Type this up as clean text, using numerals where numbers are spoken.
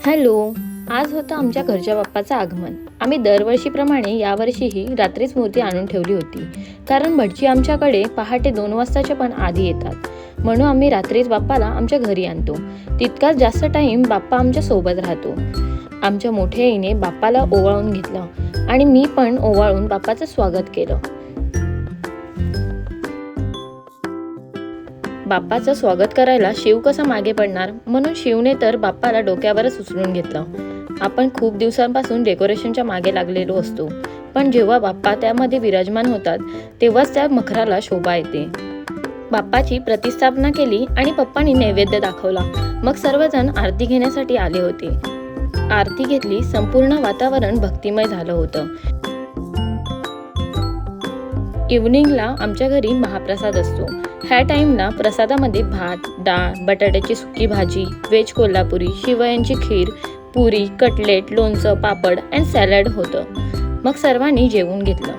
Hello. आज होतं आमच्या घरच्या बाप्पाचं आगमन. आम्ही दरवर्षीप्रमाणे यावर्षीही रात्रीच मूर्ती आणून ठेवली होती, कारण भटजी आमच्याकडे पहाटे 2 वाजताच्या पण आधी येतात. म्हणून आम्ही रात्रीच बाप्पाला आमच्या घरी आणतो. तितकाच जास्त टाईम बाप्पा आमच्या सोबत राहतो. आमच्या मोठ्या आईने बाप्पाला ओवाळून घेतलं आणि मी पण ओवाळून बाप्पाचं स्वागत केलं. बाप्पाचं स्वागत करायला शिव कसा मागे पडणार, म्हणून शिवने तर बाप्पाला डोक्यावरच उचलून घेतलं. आपण खूप दिवसांपासून डेकोरेशनच्या मागे लागलेलो असतो, पण जेव्हा बाप्पा त्यामध्ये विराजमान होतात तेव्हाच त्या मखराला शोभा येते. बाप्पाची प्रतिष्ठापना केली आणि पप्पांनी नैवेद्य दाखवला. मग सर्वजण आरती घेण्यासाठी आले होते. आरती घेतली. संपूर्ण वातावरण भक्तिमय झालं होतं. इव्हनिंगला आमच्या घरी महाप्रसाद असतो. ह्या टाईमला प्रसादामध्ये भात, डाळ, बटाट्याची सुकी भाजी, व्हेज कोल्हापुरी, शेवयांची खीर, पुरी, कटलेट, लोणचं, पापड अँड सॅलड होतं. मग सर्वांनी जेवून घेतलं.